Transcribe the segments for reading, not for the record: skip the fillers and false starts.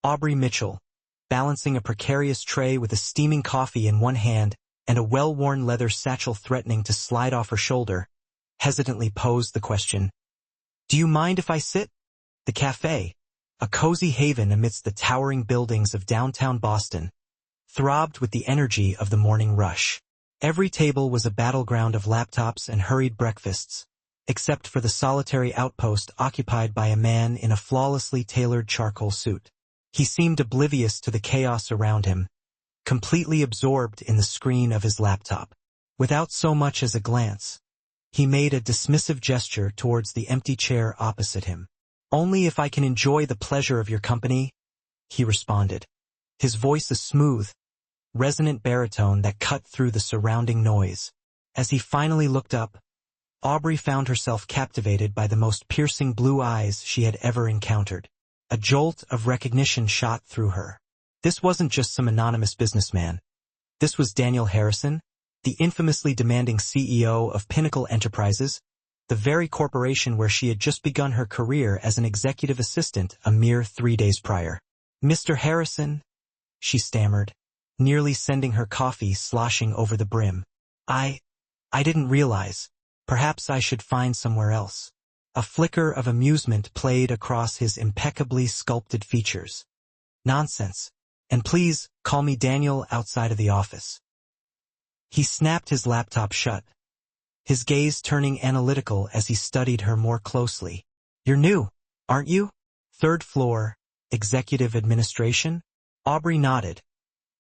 Aubrey Mitchell, balancing a precarious tray with a steaming coffee in one hand and a well-worn leather satchel threatening to slide off her shoulder, hesitantly posed the question, "Do you mind if I sit?" The cafe, a cozy haven amidst the towering buildings of downtown Boston, throbbed with the energy of the morning rush. Every table was a battleground of laptops and hurried breakfasts, except for the solitary outpost occupied by a man in a flawlessly tailored charcoal suit. He seemed oblivious to the chaos around him, completely absorbed in the screen of his laptop. Without so much as a glance, he made a dismissive gesture towards the empty chair opposite him. "Only if I can enjoy the pleasure of your company," he responded, his voice a smooth, resonant baritone that cut through the surrounding noise. As he finally looked up, Aubrey found herself captivated by the most piercing blue eyes she had ever encountered. A jolt of recognition shot through her. This wasn't just some anonymous businessman. This was Daniel Harrison, the infamously demanding CEO of Pinnacle Enterprises, the very corporation where she had just begun her career as an executive assistant a mere 3 days prior. "Mr. Harrison," she stammered, nearly sending her coffee sloshing over the brim. I didn't realize. Perhaps I should find somewhere else." A flicker of amusement played across his impeccably sculpted features. "Nonsense. And please, call me Daniel outside of the office." He snapped his laptop shut, his gaze turning analytical as he studied her more closely. "You're new, aren't you? Third floor, executive administration?" Aubrey nodded,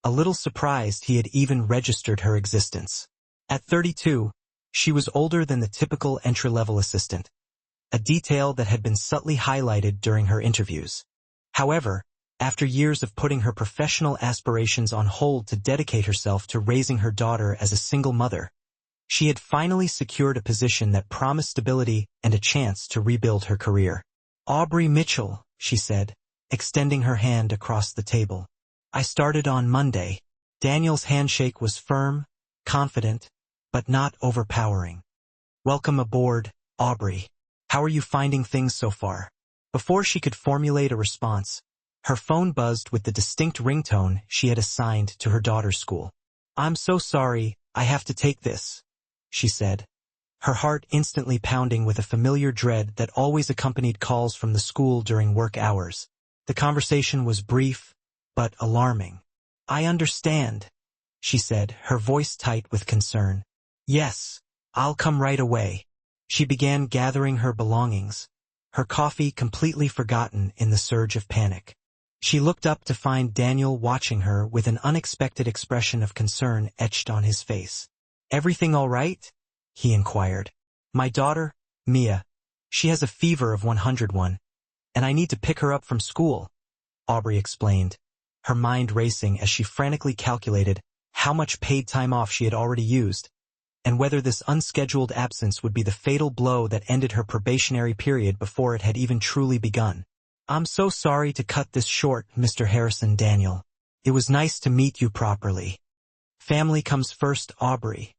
a little surprised he had even registered her existence. At 32, she was older than the typical entry-level assistant, a detail that had been subtly highlighted during her interviews. However, after years of putting her professional aspirations on hold to dedicate herself to raising her daughter as a single mother, she had finally secured a position that promised stability and a chance to rebuild her career. "Aubrey Mitchell," she said, extending her hand across the table. "I started on Monday." Daniel's handshake was firm, confident, but not overpowering. "Welcome aboard, Aubrey. How are you finding things so far?" Before she could formulate a response, her phone buzzed with the distinct ringtone she had assigned to her daughter's school. "I'm so sorry, I have to take this," she said, her heart instantly pounding with a familiar dread that always accompanied calls from the school during work hours. The conversation was brief, but alarming. "I understand," she said, her voice tight with concern. "Yes, I'll come right away." She began gathering her belongings, her coffee completely forgotten in the surge of panic. She looked up to find Daniel watching her with an unexpected expression of concern etched on his face. "Everything all right?" he inquired. "My daughter, Mia, she has a fever of 101, and I need to pick her up from school," Aubrey explained, her mind racing as she frantically calculated how much paid time off she had already used, and whether this unscheduled absence would be the fatal blow that ended her probationary period before it had even truly begun. "I'm so sorry to cut this short, Mr. Harrison." "Daniel, it was nice to meet you properly." "Family comes first, Aubrey,"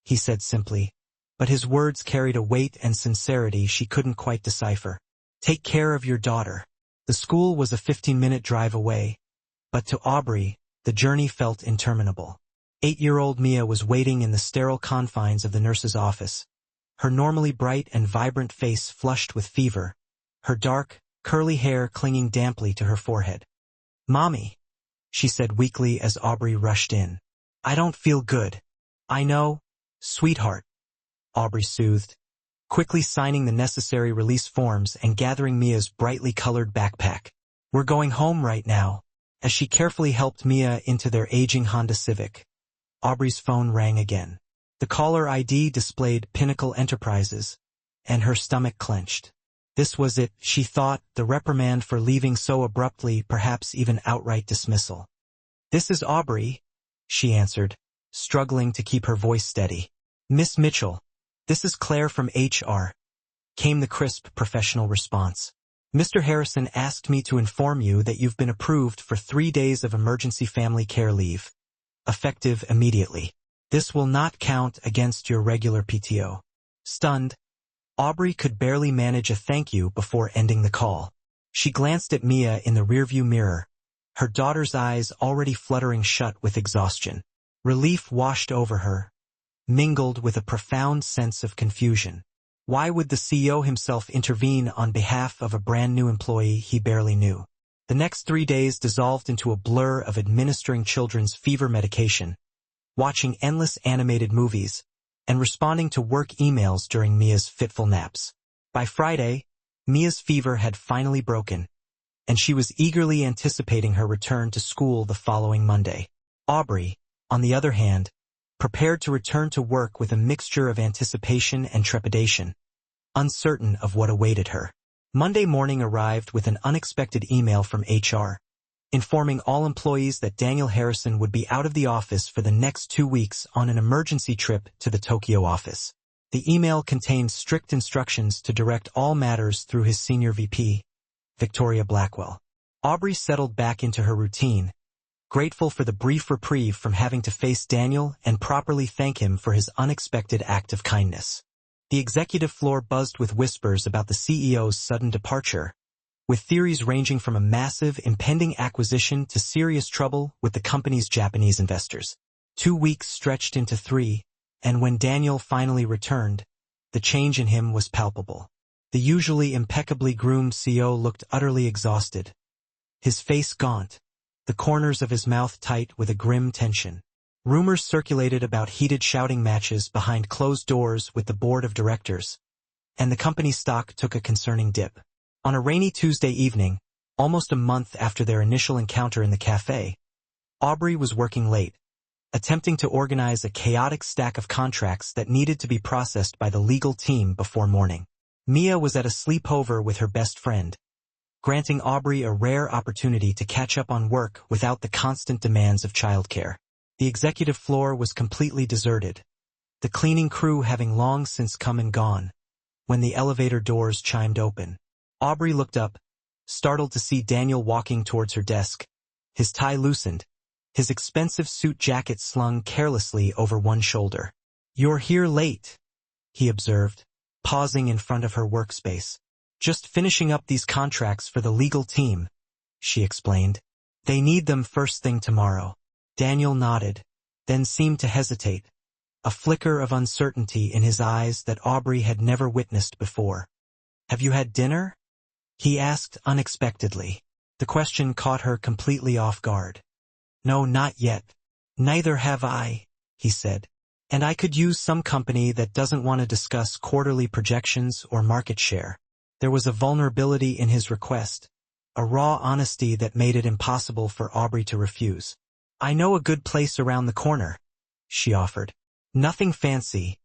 he said simply, but his words carried a weight and sincerity she couldn't quite decipher. "Take care of your daughter." The school was a 15-minute drive away, but to Aubrey, the journey felt interminable. 8-year-old Mia was waiting in the sterile confines of the nurse's office, her normally bright and vibrant face flushed with fever, her dark, curly hair clinging damply to her forehead. "Mommy," she said weakly as Aubrey rushed in. "I don't feel good." "I know, sweetheart," Aubrey soothed, quickly signing the necessary release forms and gathering Mia's brightly colored backpack. "We're going home right now." As she carefully helped Mia into their aging Honda Civic, Aubrey's phone rang again. The caller ID displayed Pinnacle Enterprises, and her stomach clenched. This was it, she thought, the reprimand for leaving so abruptly, perhaps even outright dismissal. "This is Aubrey," she answered, struggling to keep her voice steady. "Miss Mitchell, this is Claire from HR," came the crisp professional response. "Mr. Harrison asked me to inform you that you've been approved for 3 days of emergency family care leave, effective immediately. This will not count against your regular PTO." Stunned, Aubrey could barely manage a thank you before ending the call. She glanced at Mia in the rearview mirror, her daughter's eyes already fluttering shut with exhaustion. Relief washed over her, mingled with a profound sense of confusion. Why would the CEO himself intervene on behalf of a brand new employee he barely knew? The next 3 days dissolved into a blur of administering children's fever medication, watching endless animated movies, and responding to work emails during Mia's fitful naps. By Friday, Mia's fever had finally broken, and she was eagerly anticipating her return to school the following Monday. Aubrey, on the other hand, prepared to return to work with a mixture of anticipation and trepidation, uncertain of what awaited her. Monday morning arrived with an unexpected email from HR, informing all employees that Daniel Harrison would be out of the office for the next 2 weeks on an emergency trip to the Tokyo office. The email contained strict instructions to direct all matters through his senior VP, Victoria Blackwell. Aubrey settled back into her routine, grateful for the brief reprieve from having to face Daniel and properly thank him for his unexpected act of kindness. The executive floor buzzed with whispers about the CEO's sudden departure, with theories ranging from a massive, impending acquisition to serious trouble with the company's Japanese investors. 2 weeks stretched into 3, and when Daniel finally returned, the change in him was palpable. The usually impeccably groomed CEO looked utterly exhausted, his face gaunt, the corners of his mouth tight with a grim tension. Rumors circulated about heated shouting matches behind closed doors with the board of directors, and the company's stock took a concerning dip. On a rainy Tuesday evening, almost a month after their initial encounter in the cafe, Aubrey was working late, attempting to organize a chaotic stack of contracts that needed to be processed by the legal team before morning. Mia was at a sleepover with her best friend, granting Aubrey a rare opportunity to catch up on work without the constant demands of childcare. The executive floor was completely deserted, the cleaning crew having long since come and gone, when the elevator doors chimed open. Aubrey looked up, startled to see Daniel walking towards her desk, his tie loosened, his expensive suit jacket slung carelessly over one shoulder. "You're here late," he observed, pausing in front of her workspace. "Just finishing up these contracts for the legal team," she explained. "They need them first thing tomorrow." Daniel nodded, then seemed to hesitate, a flicker of uncertainty in his eyes that Aubrey had never witnessed before. "Have you had dinner?" he asked unexpectedly. The question caught her completely off guard. "No, not yet." "Neither have I," he said. "And I could use some company that doesn't want to discuss quarterly projections or market share." There was a vulnerability in his request, a raw honesty that made it impossible for Aubrey to refuse. "I know a good place around the corner," she offered. "Nothing fancy,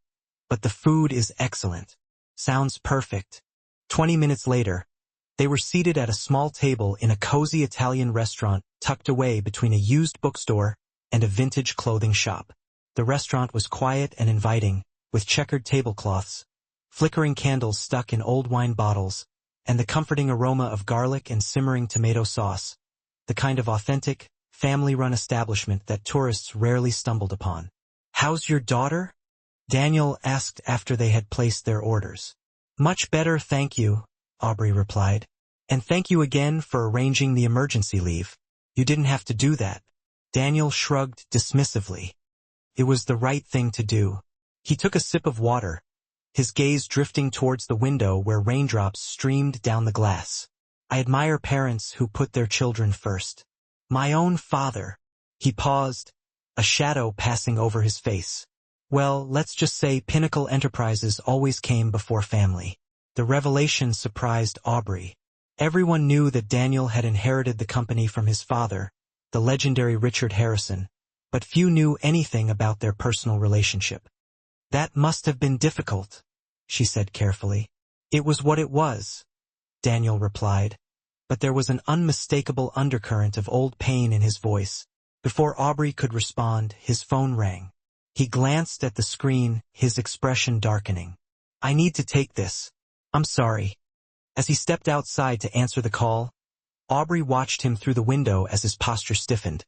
but the food is excellent." "Sounds perfect." 20 minutes later, they were seated at a small table in a cozy Italian restaurant tucked away between a used bookstore and a vintage clothing shop. The restaurant was quiet and inviting, with checkered tablecloths, flickering candles stuck in old wine bottles, and the comforting aroma of garlic and simmering tomato sauce, the kind of authentic, family-run establishment that tourists rarely stumbled upon. "How's your daughter?" Daniel asked after they had placed their orders. "Much better, thank you," Aubrey replied. "And thank you again for arranging the emergency leave. You didn't have to do that." Daniel shrugged dismissively. It was the right thing to do. He took a sip of water, his gaze drifting towards the window where raindrops streamed down the glass. "I admire parents who put their children first. My own father." He paused, a shadow passing over his face. "Well, let's just say Pinnacle Enterprises always came before family." The revelation surprised Aubrey. Everyone knew that Daniel had inherited the company from his father, the legendary Richard Harrison, but few knew anything about their personal relationship. "That must have been difficult," she said carefully. "It was what it was," Daniel replied, but there was an unmistakable undercurrent of old pain in his voice. Before Aubrey could respond, his phone rang. He glanced at the screen, his expression darkening. "I need to take this. I'm sorry." As he stepped outside to answer the call, Aubrey watched him through the window as his posture stiffened,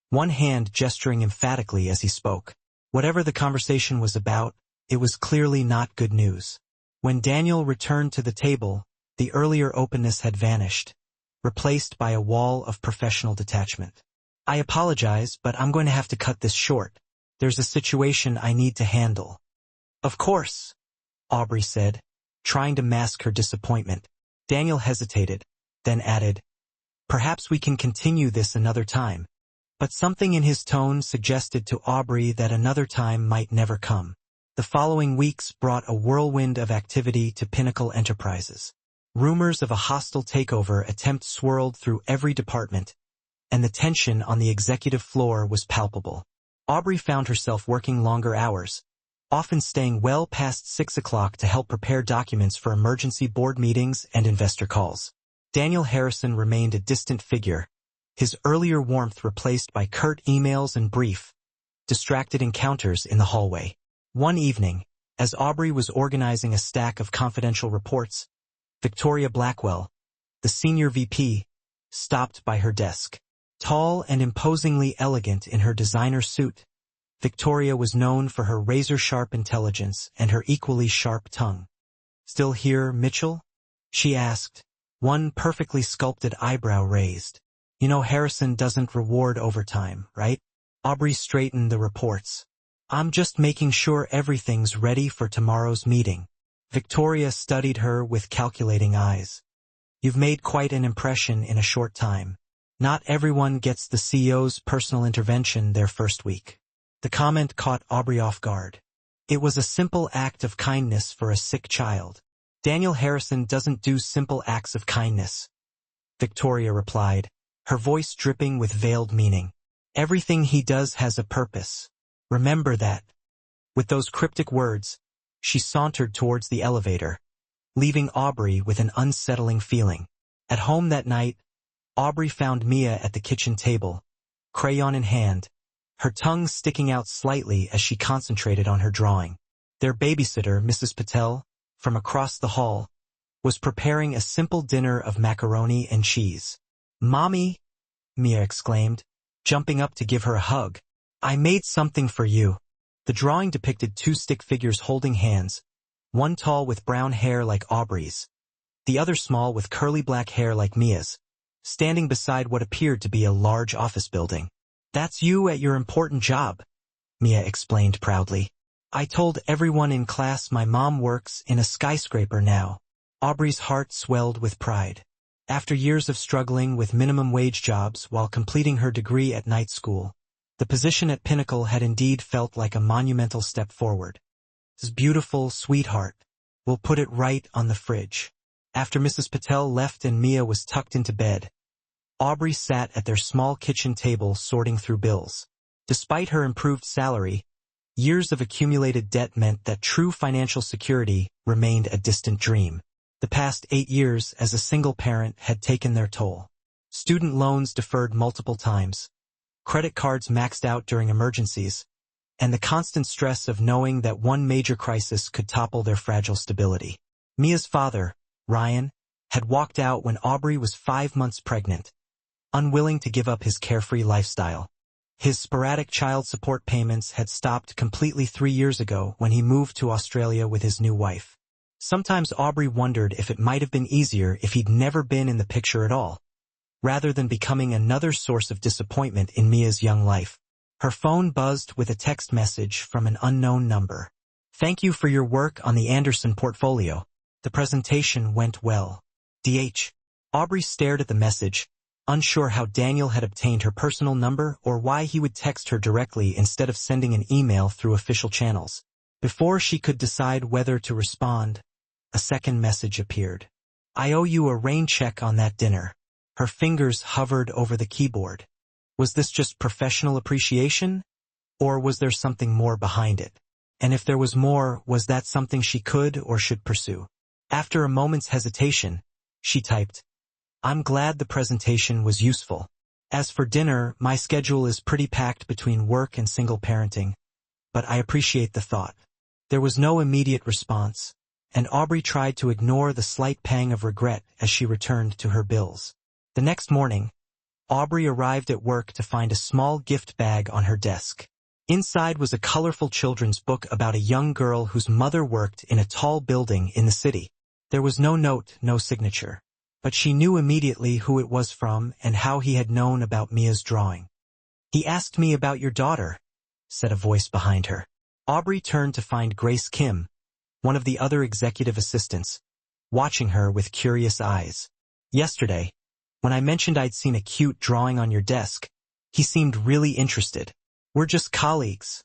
one hand gesturing emphatically as he spoke. Whatever the conversation was about, it was clearly not good news. When Daniel returned to the table, the earlier openness had vanished, replaced by a wall of professional detachment. I apologize, but I'm going to have to cut this short. There's a situation I need to handle. Of course, Aubrey said, trying to mask her disappointment. Daniel hesitated, then added, perhaps we can continue this another time. But something in his tone suggested to Aubrey that another time might never come. The following weeks brought a whirlwind of activity to Pinnacle Enterprises. Rumors of a hostile takeover attempt swirled through every department, and the tension on the executive floor was palpable. Aubrey found herself working longer hours, often staying well past 6 o'clock to help prepare documents for emergency board meetings and investor calls. Daniel Harrison remained a distant figure, his earlier warmth replaced by curt emails and brief, distracted encounters in the hallway. One evening, as Aubrey was organizing a stack of confidential reports, Victoria Blackwell, the senior VP, stopped by her desk. Tall and imposingly elegant in her designer suit, Victoria was known for her razor-sharp intelligence and her equally sharp tongue. "Still here, Mitchell?" she asked, one perfectly sculpted eyebrow raised. "You know Harrison doesn't reward overtime, right?" Aubrey straightened the reports. "I'm just making sure everything's ready for tomorrow's meeting." Victoria studied her with calculating eyes. "You've made quite an impression in a short time. Not everyone gets the CEO's personal intervention their first week." The comment caught Aubrey off guard. It was a simple act of kindness for a sick child. "Daniel Harrison doesn't do simple acts of kindness," Victoria replied, her voice dripping with veiled meaning. "Everything he does has a purpose. Remember that." With those cryptic words, she sauntered towards the elevator, leaving Aubrey with an unsettling feeling. At home that night, Aubrey found Mia at the kitchen table, crayon in hand, her tongue sticking out slightly as she concentrated on her drawing. Their babysitter, Mrs. Patel, from across the hall, was preparing a simple dinner of macaroni and cheese. "Mommy," Mia exclaimed, jumping up to give her a hug, "I made something for you." The drawing depicted two stick figures holding hands, one tall with brown hair like Aubrey's, the other small with curly black hair like Mia's, standing beside what appeared to be a large office building. "That's you at your important job," Mia explained proudly. "I told everyone in class my mom works in a skyscraper now." Aubrey's heart swelled with pride. After years of struggling with minimum wage jobs while completing her degree at night school, the position at Pinnacle had indeed felt like a monumental step forward. "This beautiful, sweetheart. We'll put it right on the fridge." After Mrs. Patel left and Mia was tucked into bed, Aubrey sat at their small kitchen table sorting through bills. Despite her improved salary, years of accumulated debt meant that true financial security remained a distant dream. The past 8 years as a single parent had taken their toll. Student loans deferred multiple times, credit cards maxed out during emergencies, and the constant stress of knowing that one major crisis could topple their fragile stability. Mia's father, Ryan, had walked out when Aubrey was 5 months pregnant, unwilling to give up his carefree lifestyle. His sporadic child support payments had stopped completely 3 years ago when he moved to Australia with his new wife. Sometimes Aubrey wondered if it might have been easier if he'd never been in the picture at all, rather than becoming another source of disappointment in Mia's young life. Her phone buzzed with a text message from an unknown number. "Thank you for your work on the Anderson portfolio. The presentation went well. DH." Aubrey stared at the message, unsure how Daniel had obtained her personal number or why he would text her directly instead of sending an email through official channels. Before she could decide whether to respond, a second message appeared. "I owe you a rain check on that dinner." Her fingers hovered over the keyboard. Was this just professional appreciation? Or was there something more behind it? And if there was more, was that something she could or should pursue? After a moment's hesitation, she typed, "I'm glad the presentation was useful. As for dinner, my schedule is pretty packed between work and single parenting, but I appreciate the thought." There was no immediate response, and Aubrey tried to ignore the slight pang of regret as she returned to her bills. The next morning, Aubrey arrived at work to find a small gift bag on her desk. Inside was a colorful children's book about a young girl whose mother worked in a tall building in the city. There was no note, no signature. but she knew immediately who it was from and how he had known about Mia's drawing. "He asked me about your daughter," said a voice behind her. Aubrey turned to find Grace Kim, one of the other executive assistants, watching her with curious eyes. "Yesterday, when I mentioned I'd seen a cute drawing on your desk, he seemed really interested." "We're just colleagues,"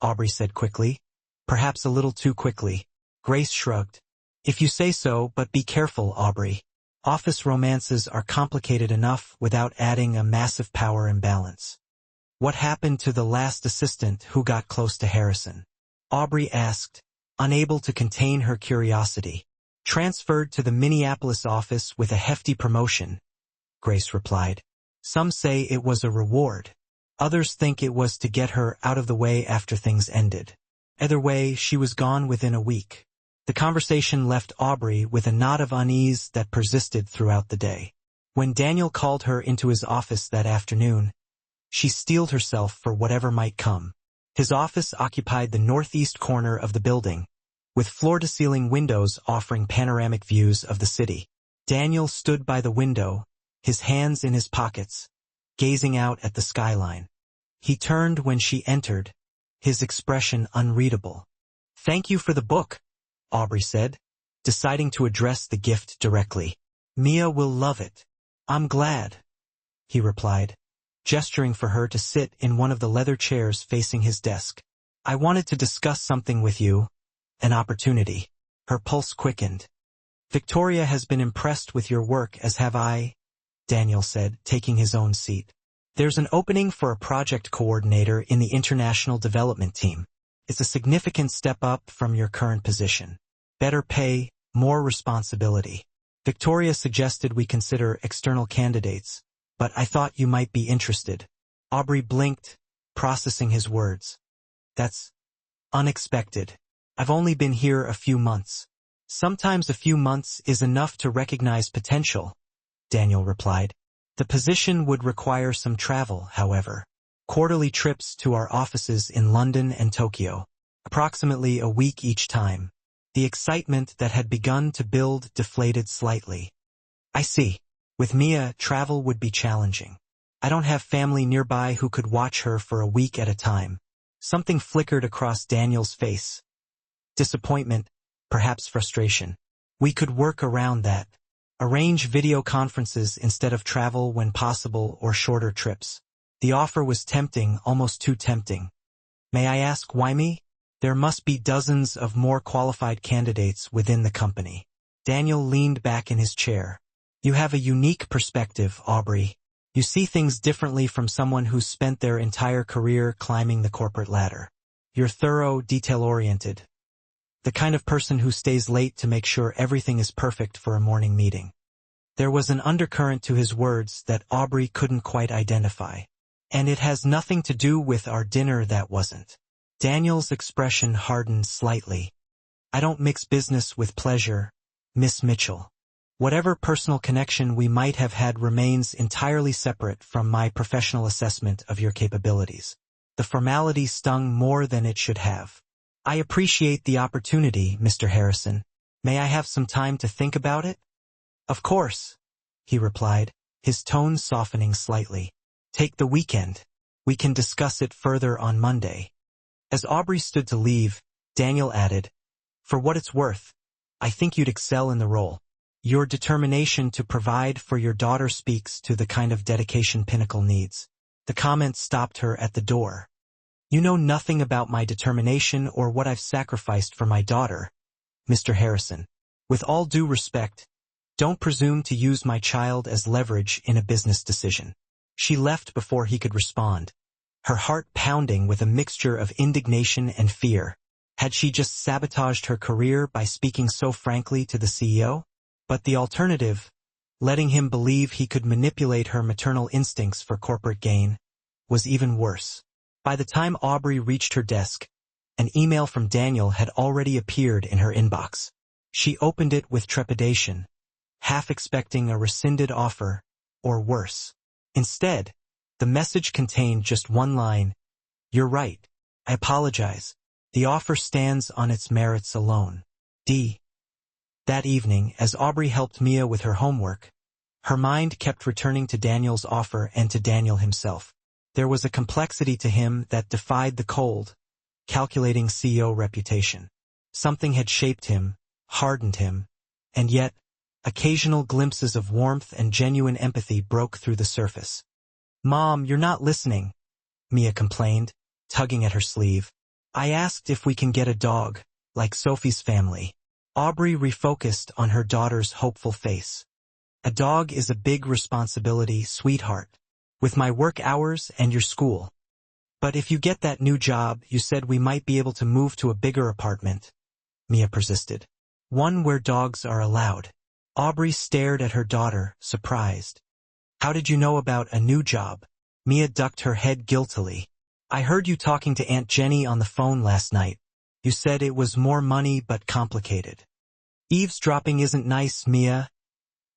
Aubrey said quickly, perhaps a little too quickly. Grace shrugged. "If you say so, but be careful, Aubrey. Office romances are complicated enough without adding a massive power imbalance." "What happened to the last assistant who got close to Harrison?" Aubrey asked, unable to contain her curiosity. "Transferred to the Minneapolis office with a hefty promotion," Grace replied. "Some say it was a reward. Others think it was to get her out of the way after things ended. Either way, she was gone within a week." The conversation left Aubrey with a knot of unease that persisted throughout the day. When Daniel called her into his office that afternoon, she steeled herself for whatever might come. His office occupied the northeast corner of the building, with floor-to-ceiling windows offering panoramic views of the city. Daniel stood by the window, his hands in his pockets, gazing out at the skyline. He turned when she entered, his expression unreadable. "Thank you for the book," Aubrey said, deciding to address the gift directly. "Mia will love it." "I'm glad," he replied, gesturing for her to sit in one of the leather chairs facing his desk. "I wanted to discuss something with you, an opportunity." Her pulse quickened. "Victoria has been impressed with your work, as have I," Daniel said, taking his own seat. "There's an opening for a project coordinator in the international development team. It's a significant step up from your current position. Better pay, more responsibility. Victoria suggested we consider external candidates, but I thought you might be interested." Aubrey blinked, processing his words. "That's unexpected. I've only been here a few months." "Sometimes a few months is enough to recognize potential," Daniel replied. "The position would require some travel, however. Quarterly trips to our offices in London and Tokyo, approximately a week each time." The excitement that had begun to build deflated slightly. "I see. With Mia, travel would be challenging. I don't have family nearby who could watch her for a week at a time." Something flickered across Daniel's face. Disappointment, perhaps frustration. "We could work around that. Arrange video conferences instead of travel when possible, or shorter trips." The offer was tempting, almost too tempting. "May I ask why me?" "There must be dozens of more qualified candidates within the company." Daniel leaned back in his chair. "You have a unique perspective, Aubrey. You see things differently from someone who's spent their entire career climbing the corporate ladder. You're thorough, detail-oriented. The kind of person who stays late to make sure everything is perfect for a morning meeting." There was an undercurrent to his words that Aubrey couldn't quite identify. "And it has nothing to do with our dinner, that wasn't." Daniel's expression hardened slightly. "I don't mix business with pleasure, Miss Mitchell. Whatever personal connection we might have had remains entirely separate from my professional assessment of your capabilities." The formality stung more than it should have. "I appreciate the opportunity, Mr. Harrison. May I have some time to think about it?" "Of course," he replied, his tone softening slightly. "Take the weekend. We can discuss it further on Monday." As Aubrey stood to leave, Daniel added, "For what it's worth, I think you'd excel in the role. Your determination to provide for your daughter speaks to the kind of dedication Pinnacle needs." The comment stopped her at the door. "You know nothing about my determination or what I've sacrificed for my daughter, Mr. Harrison. With all due respect, don't presume to use my child as leverage in a business decision." She left before he could respond, her heart pounding with a mixture of indignation and fear. Had she just sabotaged her career by speaking so frankly to the CEO? But the alternative, letting him believe he could manipulate her maternal instincts for corporate gain, was even worse. By the time Aubrey reached her desk, an email from Daniel had already appeared in her inbox. She opened it with trepidation, half expecting a rescinded offer, or worse. Instead, the message contained just one line: "You're right. I apologize. The offer stands on its merits alone. D." That evening, as Aubrey helped Mia with her homework, Her mind kept returning to Daniel's offer and to Daniel himself. There was a complexity to him that defied the cold, calculating CEO reputation. Something had shaped him, hardened him, and yet, occasional glimpses of warmth and genuine empathy broke through the surface. "Mom, you're not listening," Mia complained, tugging at her sleeve. "I asked if we can get a dog, like Sophie's family." Aubrey refocused on her daughter's hopeful face. "A dog is a big responsibility, sweetheart, with my work hours and your school. But if you get that new job, you said we might be able to move to a bigger apartment," Mia persisted. "One where dogs are allowed." Aubrey stared at her daughter, surprised. "How did you know about a new job?" Mia ducked her head guiltily. "I heard you talking to Aunt Jenny on the phone last night. You said it was more money but complicated." "Eavesdropping isn't nice, Mia,"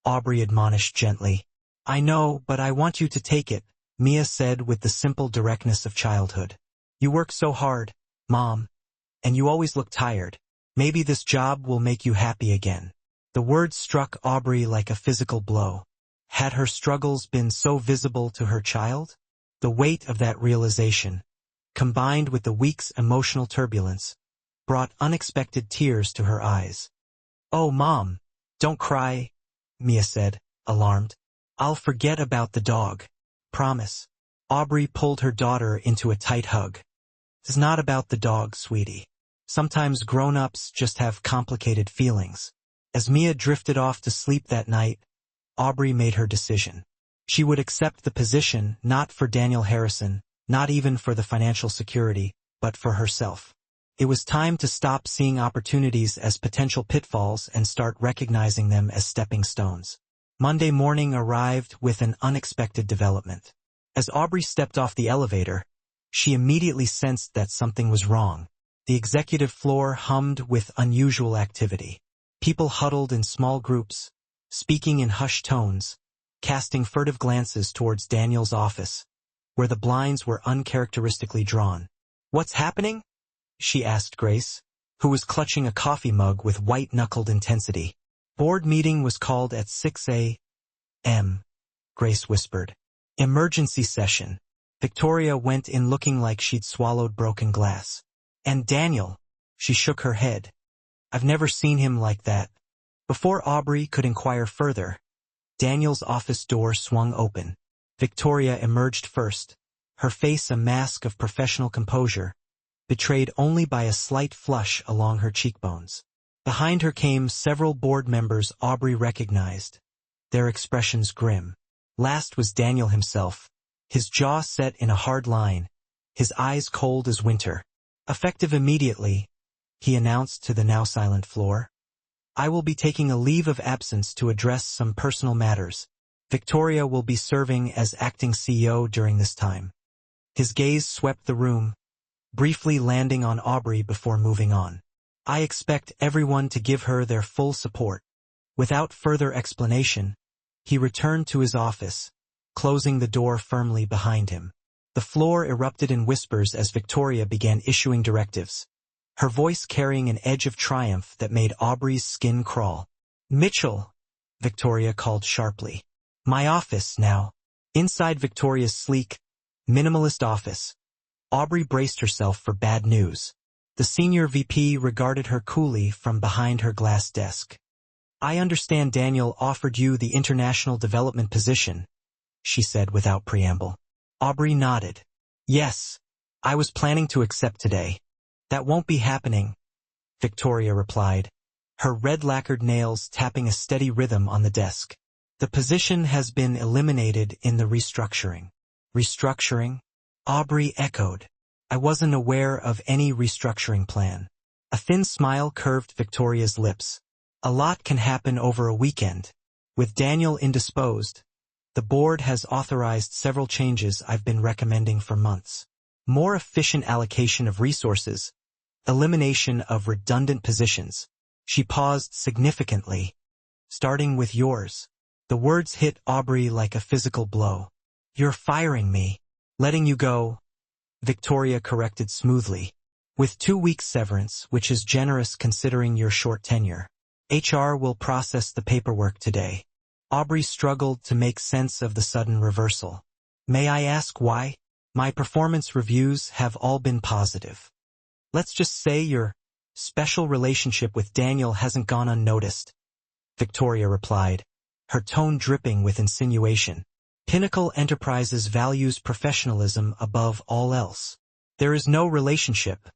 Aubrey admonished gently. "I know, but I want you to take it," Mia said with the simple directness of childhood. "You work so hard, Mom, and you always look tired. Maybe this job will make you happy again." The words struck Aubrey like a physical blow. Had her struggles been so visible to her child? The weight of that realization, combined with the week's emotional turbulence, brought unexpected tears to her eyes. "Oh, Mom, don't cry," Mia said, alarmed. "I'll forget about the dog. Promise." Aubrey pulled her daughter into a tight hug. "It's not about the dog, sweetie. Sometimes grown-ups just have complicated feelings." As Mia drifted off to sleep that night, Aubrey made her decision. She would accept the position not for Daniel Harrison, not even for the financial security, but for herself. It was time to stop seeing opportunities as potential pitfalls and start recognizing them as stepping stones. Monday morning arrived with an unexpected development. As Aubrey stepped off the elevator, she immediately sensed that something was wrong. The executive floor hummed with unusual activity. People huddled in small groups, speaking in hushed tones, casting furtive glances towards Daniel's office, where the blinds were uncharacteristically drawn. "What's happening?" she asked Grace, who was clutching a coffee mug with white-knuckled intensity. "Board meeting was called at 6 a.m., Grace whispered. "Emergency session." Victoria went in looking like she'd swallowed broken glass. "And Daniel," she shook her head. "I've never seen him like that." Before Aubrey could inquire further, Daniel's office door swung open. Victoria emerged first, her face a mask of professional composure, betrayed only by a slight flush along her cheekbones. Behind her came several board members Aubrey recognized, their expressions grim. Last was Daniel himself, his jaw set in a hard line, his eyes cold as winter. "Effective immediately," he announced to the now silent floor. "I will be taking a leave of absence to address some personal matters. Victoria will be serving as acting CEO during this time." His gaze swept the room, briefly landing on Aubrey before moving on. "I expect everyone to give her their full support." Without further explanation, he returned to his office, closing the door firmly behind him. The floor erupted in whispers as Victoria began issuing directives, her voice carrying an edge of triumph that made Aubrey's skin crawl. "Mitchell," Victoria called sharply. "My office, now." Inside Victoria's sleek, minimalist office, Aubrey braced herself for bad news. The senior VP regarded her coolly from behind her glass desk. "I understand Daniel offered you the international development position," she said without preamble. Aubrey nodded. "Yes, I was planning to accept today." "That won't be happening," Victoria replied, her red-lacquered nails tapping a steady rhythm on the desk. "The position has been eliminated in the restructuring." "Restructuring?" Aubrey echoed. "I wasn't aware of any restructuring plan." A thin smile curved Victoria's lips. "A lot can happen over a weekend. With Daniel indisposed, the board has authorized several changes I've been recommending for months. More efficient allocation of resources, elimination of redundant positions." She paused significantly. "Starting with yours." The words hit Aubrey like a physical blow. "You're firing me." "Letting you go," Victoria corrected smoothly. "With 2 weeks severance, which is generous considering your short tenure. HR will process the paperwork today." Aubrey struggled to make sense of the sudden reversal. May I ask why? My performance reviews have all been positive. Let's just say your special relationship with Daniel hasn't gone unnoticed, Victoria replied, her tone dripping with insinuation. Pinnacle Enterprises values professionalism above all else. There is no relationship,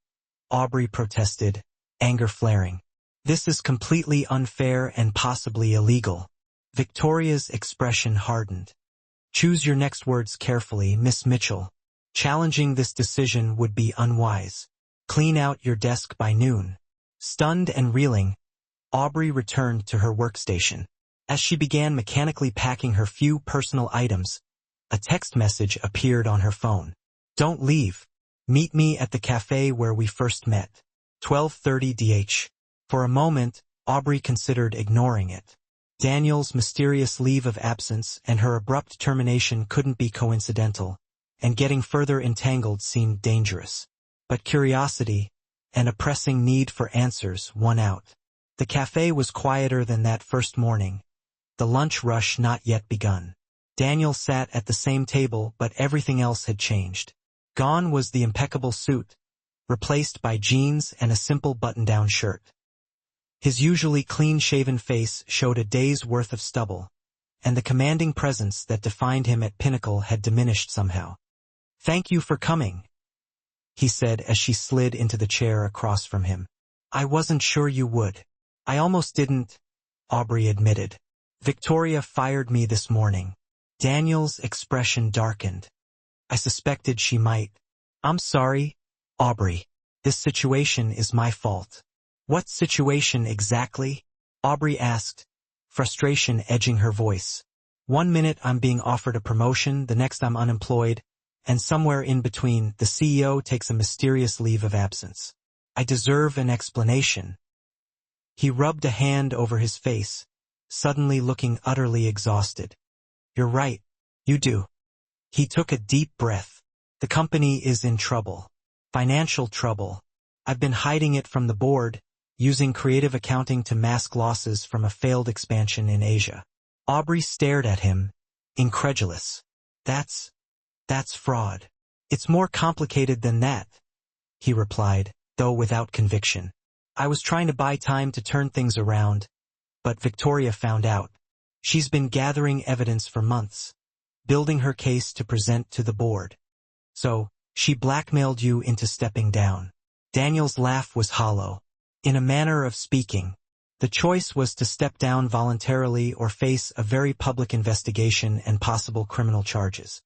Aubrey protested, anger flaring. This is completely unfair and possibly illegal. Victoria's expression hardened. Choose your next words carefully, Miss Mitchell. Challenging this decision would be unwise. Clean out your desk by noon. Stunned and reeling, Aubrey returned to her workstation. As she began mechanically packing her few personal items, a text message appeared on her phone. Don't leave. Meet me at the cafe where we first met. 12:30 DH. For a moment, Aubrey considered ignoring it. Daniel's mysterious leave of absence and her abrupt termination couldn't be coincidental, and getting further entangled seemed dangerous. But curiosity, and a pressing need for answers, won out. The cafe was quieter than that first morning, the lunch rush not yet begun. Daniel sat at the same table, but everything else had changed. Gone was the impeccable suit, replaced by jeans and a simple button-down shirt. His usually clean-shaven face showed a day's worth of stubble, and the commanding presence that defined him at Pinnacle had diminished somehow. Thank you for coming, he said as she slid into the chair across from him. I wasn't sure you would. I almost didn't, Aubrey admitted. Victoria fired me this morning. Daniel's expression darkened. I suspected she might. I'm sorry, Aubrey. This situation is my fault. What situation exactly? Aubrey asked, frustration edging her voice. 1 minute I'm being offered a promotion, the next I'm unemployed, and somewhere in between, the CEO takes a mysterious leave of absence. I deserve an explanation. He rubbed a hand over his face, suddenly looking utterly exhausted. You're right, you do. He took a deep breath. The company is in trouble. Financial trouble. I've been hiding it from the board, using creative accounting to mask losses from a failed expansion in Asia. Aubrey stared at him, incredulous. That's fraud. It's more complicated than that, he replied, though without conviction. I was trying to buy time to turn things around, but Victoria found out. She's been gathering evidence for months, building her case to present to the board. So, she blackmailed you into stepping down. Daniel's laugh was hollow. In a manner of speaking, the choice was to step down voluntarily or face a very public investigation and possible criminal charges.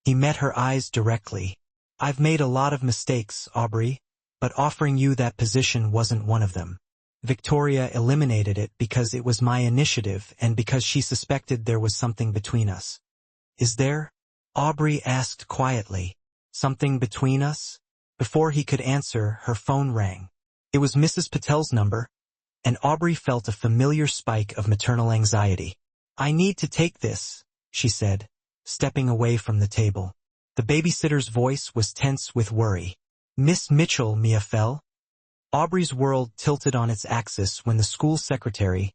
He met her eyes directly. I've made a lot of mistakes, Aubrey, but offering you that position wasn't one of them. Victoria eliminated it because it was my initiative and because she suspected there was something between us. Is there? Aubrey asked quietly. Something between us? Before he could answer, her phone rang. It was Mrs. Patel's number, and Aubrey felt a familiar spike of maternal anxiety. I need to take this, she said, stepping away from the table. The babysitter's voice was tense with worry. Miss Mitchell, Mia fell. Aubrey's world tilted on its axis when the school secretary,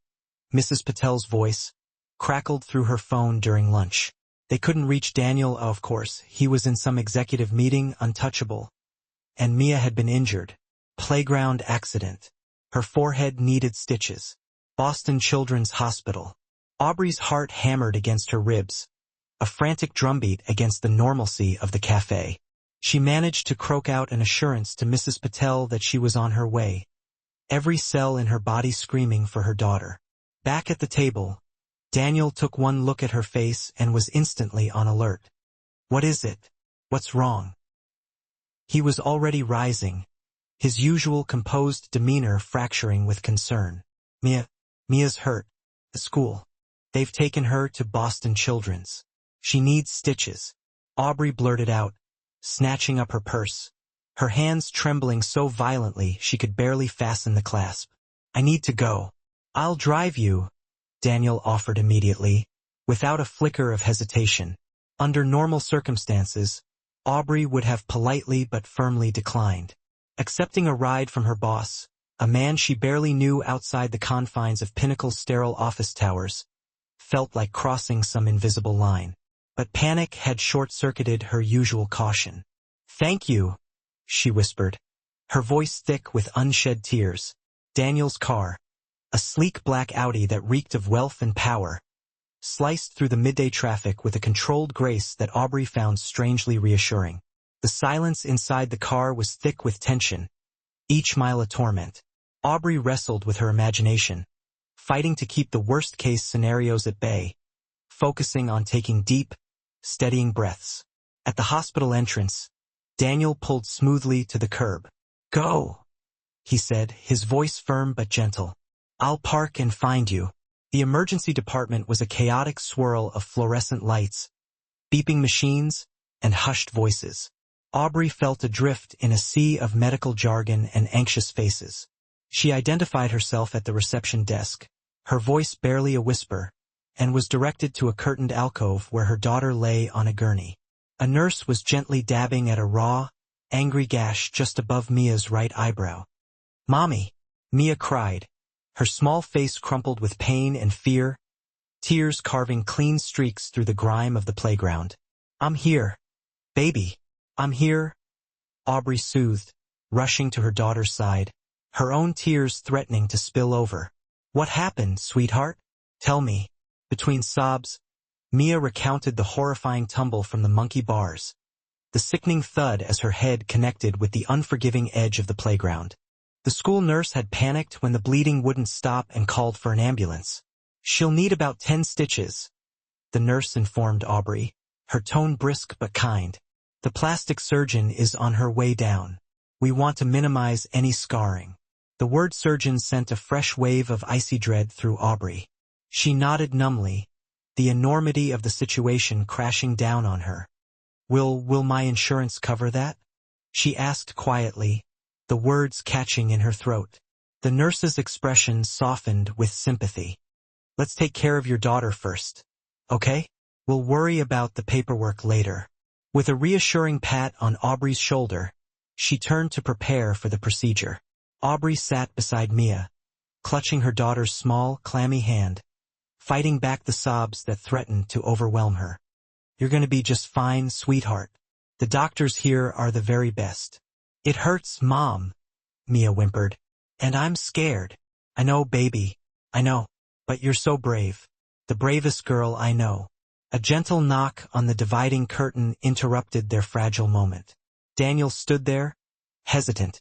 Mrs. Patel's voice, crackled through her phone during lunch. They couldn't reach Daniel, of course. He was in some executive meeting, untouchable. And Mia had been injured. Playground accident. Her forehead needed stitches. Boston Children's Hospital. Aubrey's heart hammered against her ribs, a frantic drumbeat against the normalcy of the cafe. She managed to croak out an assurance to Mrs. Patel that she was on her way, every cell in her body screaming for her daughter. Back at the table, Daniel took one look at her face and was instantly on alert. What is it? What's wrong? He was already rising, his usual composed demeanor fracturing with concern. Mia's hurt. The school. They've taken her to Boston Children's. She needs stitches. Aubrey blurted out, snatching up her purse, her hands trembling so violently she could barely fasten the clasp. I need to go. I'll drive you, Daniel offered immediately, without a flicker of hesitation. Under normal circumstances, Aubrey would have politely but firmly declined. Accepting a ride from her boss, a man she barely knew outside the confines of Pinnacle's sterile office towers, felt like crossing some invisible line. But panic had short-circuited her usual caution. "Thank you," she whispered, her voice thick with unshed tears. Daniel's car, a sleek black Audi that reeked of wealth and power, sliced through the midday traffic with a controlled grace that Aubrey found strangely reassuring. The silence inside the car was thick with tension, each mile a torment. Aubrey wrestled with her imagination, fighting to keep the worst-case scenarios at bay, focusing on taking deep, steadying breaths. At the hospital entrance, Daniel pulled smoothly to the curb. "Go," he said, his voice firm but gentle. "I'll park and find you." The emergency department was a chaotic swirl of fluorescent lights, beeping machines, and hushed voices. Aubrey felt adrift in a sea of medical jargon and anxious faces. She identified herself at the reception desk, her voice barely a whisper, and was directed to a curtained alcove where her daughter lay on a gurney. A nurse was gently dabbing at a raw, angry gash just above Mia's right eyebrow. "Mommy!" Mia cried, her small face crumpled with pain and fear, tears carving clean streaks through the grime of the playground. "I'm here. Baby, I'm here," Aubrey soothed, rushing to her daughter's side, her own tears threatening to spill over. "What happened, sweetheart? Tell me." Between sobs, Mia recounted the horrifying tumble from the monkey bars, the sickening thud as her head connected with the unforgiving edge of the playground. The school nurse had panicked when the bleeding wouldn't stop and called for an ambulance. "She'll need about 10 stitches, the nurse informed Aubrey, her tone brisk but kind. "The plastic surgeon is on her way down. We want to minimize any scarring." The word surgeon sent a fresh wave of icy dread through Aubrey. She nodded numbly, the enormity of the situation crashing down on her. Will my insurance cover that?" she asked quietly, the words catching in her throat. The nurse's expression softened with sympathy. "Let's take care of your daughter first, okay? We'll worry about the paperwork later." With a reassuring pat on Aubrey's shoulder, she turned to prepare for the procedure. Aubrey sat beside Mia, clutching her daughter's small, clammy hand, fighting back the sobs that threatened to overwhelm her. "You're going to be just fine, sweetheart. The doctors here are the very best." "It hurts, Mom," Mia whimpered. "And I'm scared." "I know, baby. I know. But you're so brave. The bravest girl I know." A gentle knock on the dividing curtain interrupted their fragile moment. Daniel stood there, hesitant,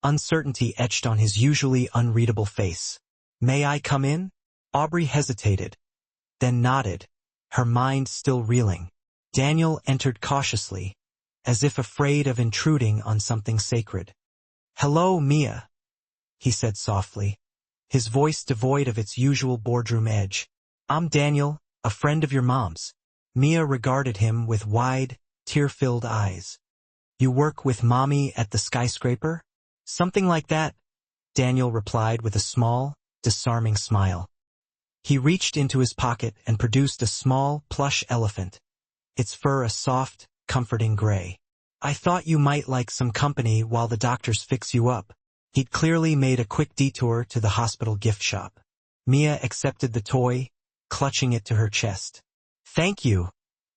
uncertainty etched on his usually unreadable face. "May I come in?" Aubrey hesitated, then nodded, her mind still reeling. Daniel entered cautiously, as if afraid of intruding on something sacred. "Hello, Mia," he said softly, his voice devoid of its usual boardroom edge. "I'm Daniel, a friend of your mom's." Mia regarded him with wide, tear-filled eyes. "You work with Mommy at the skyscraper?" "Something like that," Daniel replied with a small, disarming smile. He reached into his pocket and produced a small, plush elephant, its fur a soft, comforting gray. "I thought you might like some company while the doctors fix you up." He'd clearly made a quick detour to the hospital gift shop. Mia accepted the toy, clutching it to her chest. "Thank you,"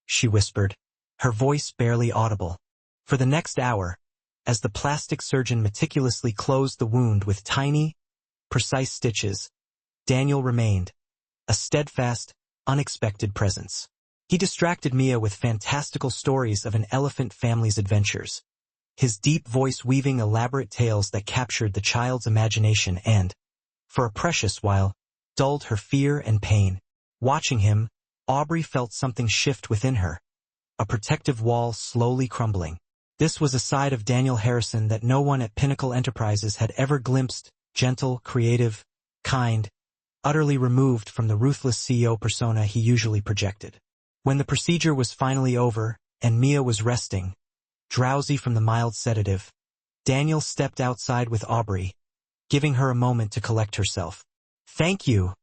she whispered, her voice barely audible. For the next hour, as the plastic surgeon meticulously closed the wound with tiny, precise stitches, Daniel remained, a steadfast, unexpected presence. He distracted Mia with fantastical stories of an elephant family's adventures, his deep voice weaving elaborate tales that captured the child's imagination and, for a precious while, dulled her fear and pain. Watching him, Aubrey felt something shift within her, a protective wall slowly crumbling. This was a side of Daniel Harrison that no one at Pinnacle Enterprises had ever glimpsed, gentle, creative, kind, utterly removed from the ruthless CEO persona he usually projected. When the procedure was finally over, and Mia was resting, drowsy from the mild sedative, Daniel stepped outside with Aubrey, giving her a moment to collect herself. "Thank you,"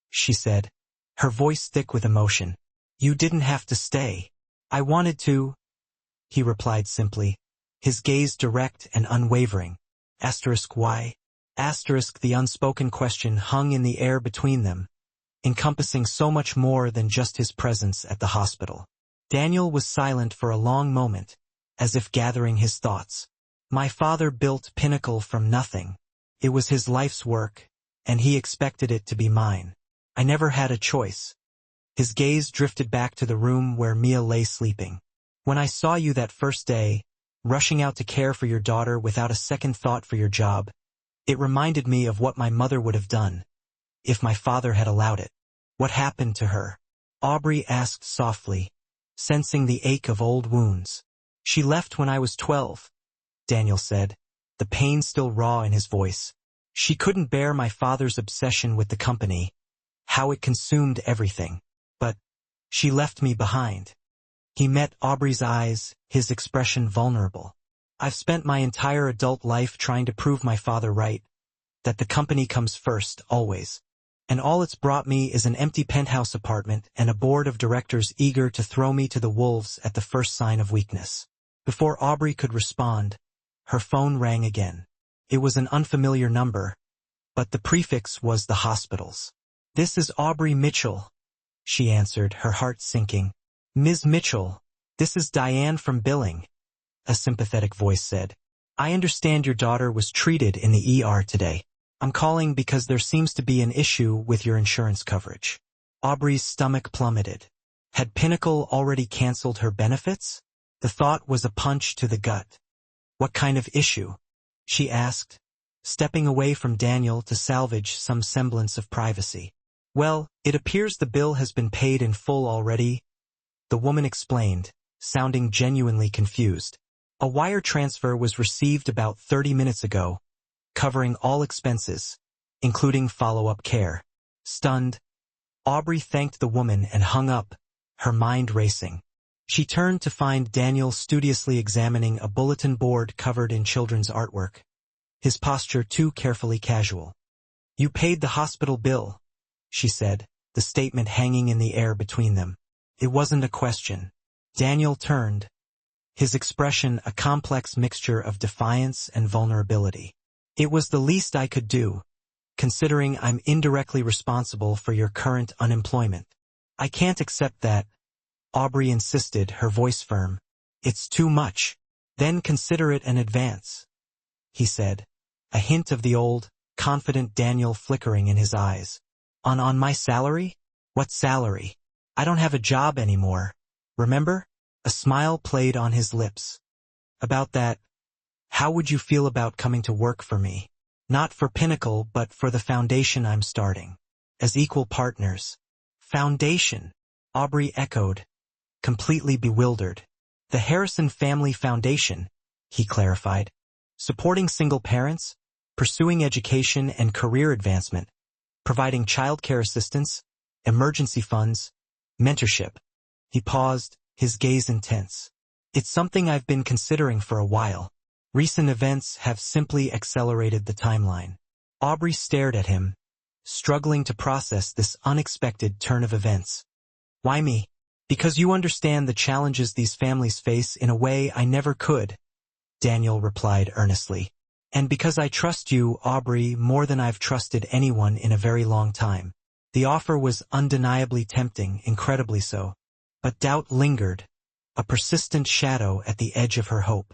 she said, her voice thick with emotion. "You didn't have to stay." "I wanted to," he replied simply, his gaze direct and unwavering. Why? The unspoken question hung in the air between them, encompassing so much more than just his presence at the hospital. Daniel was silent for a long moment, as if gathering his thoughts. My father built Pinnacle from nothing. It was his life's work, and he expected it to be mine. I never had a choice. His gaze drifted back to the room where Mia lay sleeping. When I saw you that first day, rushing out to care for your daughter without a second thought for your job, it reminded me of what my mother would have done, if my father had allowed it. What happened to her? Aubrey asked softly, sensing the ache of old wounds. She left when I was 12, Daniel said, the pain still raw in his voice. She couldn't bear my father's obsession with the company, how it consumed everything. But she left me behind. He met Aubrey's eyes, his expression vulnerable. I've spent my entire adult life trying to prove my father right, that the company comes first, always. And all it's brought me is an empty penthouse apartment and a board of directors eager to throw me to the wolves at the first sign of weakness. Before Aubrey could respond, her phone rang again. It was an unfamiliar number, but the prefix was the hospital's. This is Aubrey Mitchell, she answered, her heart sinking. Ms. Mitchell, this is Diane from billing, a sympathetic voice said. I understand your daughter was treated in the ER today. I'm calling because there seems to be an issue with your insurance coverage. Aubrey's stomach plummeted. Had Pinnacle already canceled her benefits? The thought was a punch to the gut. What kind of issue? She asked, stepping away from Daniel to salvage some semblance of privacy. Well, it appears the bill has been paid in full already, the woman explained, sounding genuinely confused. A wire transfer was received about 30 minutes ago, covering all expenses, including follow-up care. Stunned, Aubrey thanked the woman and hung up, her mind racing. She turned to find Daniel studiously examining a bulletin board covered in children's artwork, his posture too carefully casual. You paid the hospital bill, she said, the statement hanging in the air between them. It wasn't a question. Daniel turned, his expression a complex mixture of defiance and vulnerability. It was the least I could do, considering I'm indirectly responsible for your current unemployment. I can't accept that, Aubrey insisted, her voice firm. It's too much. Then consider it an advance, he said, a hint of the old, confident Daniel flickering in his eyes. On my salary? What salary? I don't have a job anymore. Remember? A smile played on his lips. About that, how would you feel about coming to work for me? Not for Pinnacle, but for the foundation I'm starting. As equal partners. Foundation, Aubrey echoed, completely bewildered. The Harrison Family Foundation, he clarified. Supporting single parents, pursuing education and career advancement, providing childcare assistance, emergency funds, mentorship. He paused, his gaze intense. It's something I've been considering for a while. Recent events have simply accelerated the timeline. Aubrey stared at him, struggling to process this unexpected turn of events. Why me? Because you understand the challenges these families face in a way I never could, Daniel replied earnestly. And because I trust you, Aubrey, more than I've trusted anyone in a very long time. The offer was undeniably tempting, incredibly so. But doubt lingered, a persistent shadow at the edge of her hope.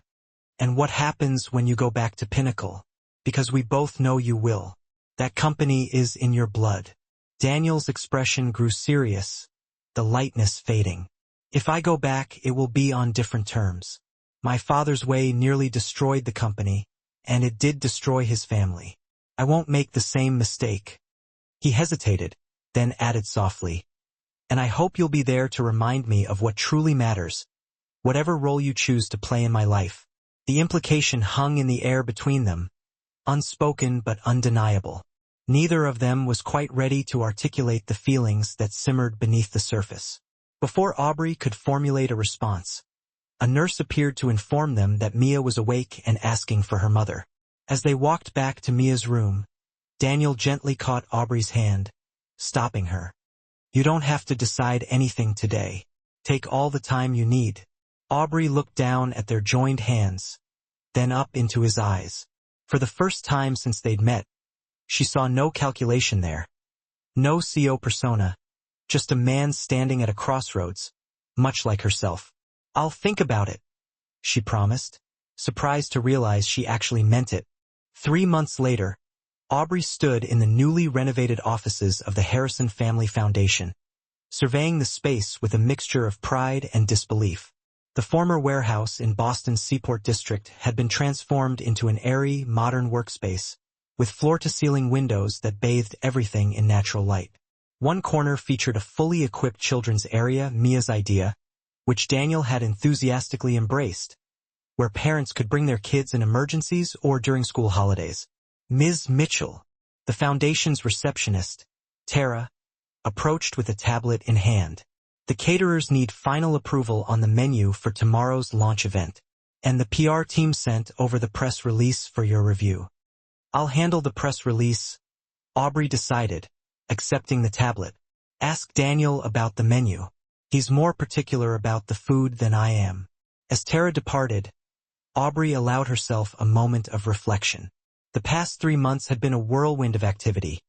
And what happens when you go back to Pinnacle? Because we both know you will. That company is in your blood. Daniel's expression grew serious, the lightness fading. If I go back, it will be on different terms. My father's way nearly destroyed the company, and it did destroy his family. I won't make the same mistake. He hesitated, then added softly, and I hope you'll be there to remind me of what truly matters, whatever role you choose to play in my life. The implication hung in the air between them, unspoken but undeniable. Neither of them was quite ready to articulate the feelings that simmered beneath the surface. Before Aubrey could formulate a response, a nurse appeared to inform them that Mia was awake and asking for her mother. As they walked back to Mia's room, Daniel gently caught Aubrey's hand, stopping her. You don't have to decide anything today. Take all the time you need. Aubrey looked down at their joined hands, then up into his eyes. For the first time since they'd met, she saw no calculation there, No CEO persona, just a man standing at a crossroads, much like herself. "I'll think about it," she promised, surprised to realize she actually meant it. 3 months later, Aubrey stood in the newly renovated offices of the Harrison Family Foundation, surveying the space with a mixture of pride and disbelief. The former warehouse in Boston's Seaport District had been transformed into an airy, modern workspace, with floor-to-ceiling windows that bathed everything in natural light. One corner featured a fully equipped children's area, Mia's idea, which Daniel had enthusiastically embraced, where parents could bring their kids in emergencies or during school holidays. Ms. Mitchell, the foundation's receptionist, Tara, approached with a tablet in hand. "The caterers need final approval on the menu for tomorrow's launch event, and the PR team sent over the press release for your review." "I'll handle the press release," Aubrey decided, accepting the tablet. "Ask Daniel about the menu. He's more particular about the food than I am." As Tara departed, Aubrey allowed herself a moment of reflection. The past 3 months had been a whirlwind of activity.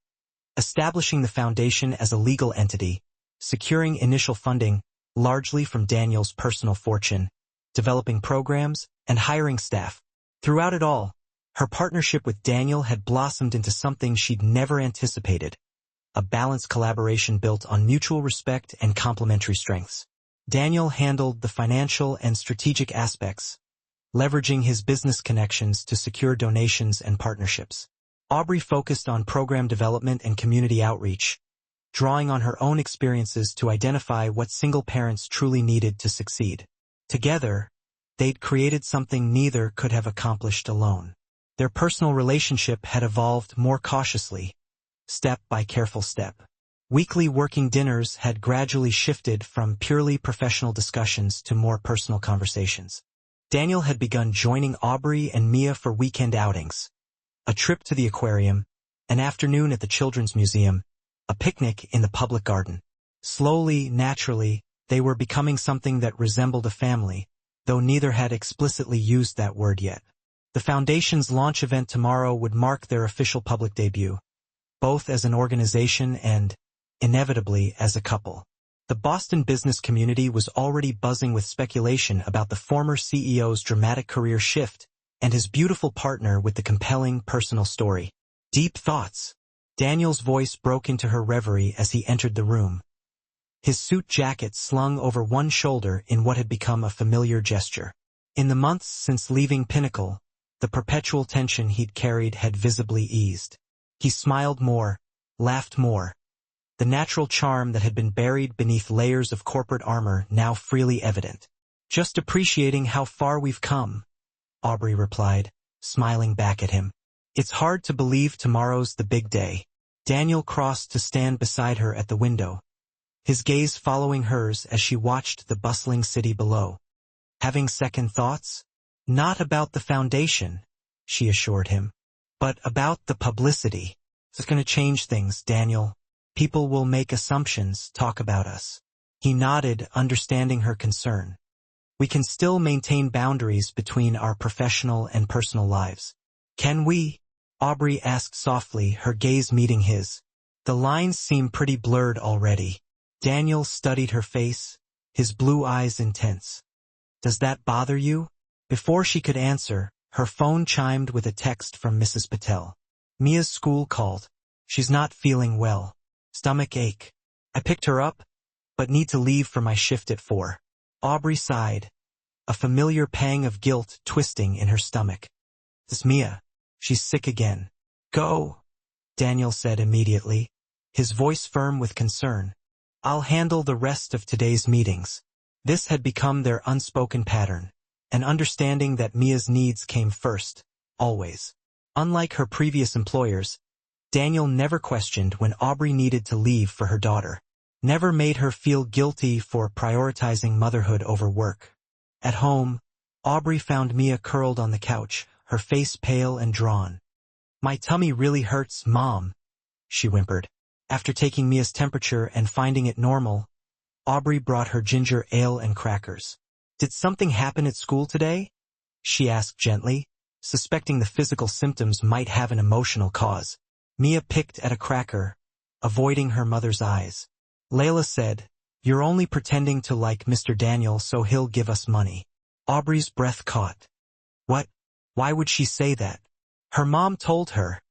Establishing the foundation as a legal entity, securing initial funding, largely from Daniel's personal fortune, developing programs, and hiring staff. Throughout it all, her partnership with Daniel had blossomed into something she'd never anticipated, a balanced collaboration built on mutual respect and complementary strengths. Daniel handled the financial and strategic aspects, leveraging his business connections to secure donations and partnerships. Aubrey focused on program development and community outreach, drawing on her own experiences to identify what single parents truly needed to succeed. Together, they'd created something neither could have accomplished alone. Their personal relationship had evolved more cautiously, step by careful step. Weekly working dinners had gradually shifted from purely professional discussions to more personal conversations. Daniel had begun joining Aubrey and Mia for weekend outings, a trip to the aquarium, an afternoon at the Children's Museum, a picnic in the public garden. Slowly, naturally, they were becoming something that resembled a family, though neither had explicitly used that word yet. The Foundation's launch event tomorrow would mark their official public debut, both as an organization and, inevitably, as a couple. The Boston business community was already buzzing with speculation about the former CEO's dramatic career shift and his beautiful partner with the compelling personal story. "Deep thoughts." Daniel's voice broke into her reverie as he entered the room, his suit jacket slung over one shoulder in what had become a familiar gesture. In the months since leaving Pinnacle, the perpetual tension he'd carried had visibly eased. He smiled more, laughed more, the natural charm that had been buried beneath layers of corporate armor now freely evident. "Just appreciating how far we've come," Aubrey replied, smiling back at him. "It's hard to believe tomorrow's the big day." Daniel crossed to stand beside her at the window, his gaze following hers as she watched the bustling city below. "Having second thoughts? Not about the foundation," she assured him, "but about the publicity. It's going to change things, Daniel. People will make assumptions, talk about us." He nodded, understanding her concern. "We can still maintain boundaries between our professional and personal lives." "Can we?" Aubrey asked softly, her gaze meeting his. "The lines seem pretty blurred already." Daniel studied her face, his blue eyes intense. "Does that bother you?" Before she could answer, her phone chimed with a text from Mrs. Patel. "Mia's school called. She's not feeling well. Stomach ache. I picked her up, but need to leave for my shift at 4. Aubrey sighed, a familiar pang of guilt twisting in her stomach. "This Mia. She's sick again." "Go," Daniel said immediately, his voice firm with concern. "I'll handle the rest of today's meetings." This had become their unspoken pattern, an understanding that Mia's needs came first, always. Unlike her previous employers, Daniel never questioned when Aubrey needed to leave for her daughter, never made her feel guilty for prioritizing motherhood over work. At home, Aubrey found Mia curled on the couch, her face pale and drawn. "My tummy really hurts, Mom," she whimpered. After taking Mia's temperature and finding it normal, Aubrey brought her ginger ale and crackers. "Did something happen at school today?" she asked gently, suspecting the physical symptoms might have an emotional cause. Mia picked at a cracker, avoiding her mother's eyes. Layla said, "You're only pretending to like Mr. Daniel so he'll give us money." Aubrey's breath caught. What? Why would she say that? Her mom told her,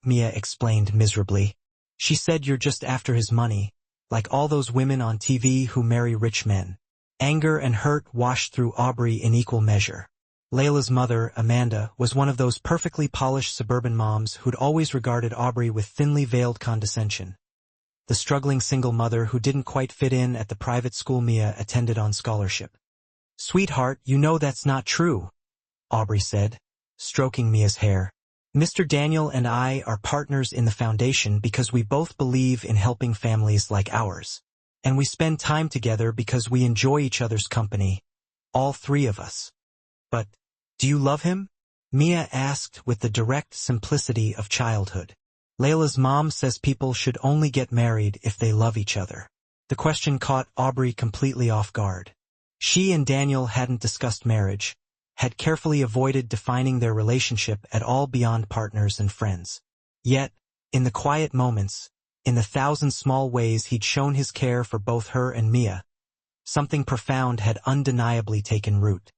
Mia explained miserably. She said you're just after his money, like all those women on TV who marry rich men. Anger and hurt washed through Aubrey in equal measure. Layla's mother, Amanda, was one of those perfectly polished suburban moms who'd always regarded Aubrey with thinly veiled condescension. The struggling single mother who didn't quite fit in at the private school Mia attended on scholarship. "Sweetheart, you know that's not true," Aubrey said, stroking Mia's hair. "Mr. Daniel and I are partners in the foundation because we both believe in helping families like ours. And we spend time together because we enjoy each other's company, all three of us." "But, do you love him?" Mia asked with the direct simplicity of childhood. Layla's mom says people should only get married if they love each other. The question caught Aubrey completely off guard. She and Daniel hadn't discussed marriage, had carefully avoided defining their relationship at all beyond partners and friends. Yet, in the quiet moments, in the thousand small ways he'd shown his care for both her and Mia, something profound had undeniably taken root.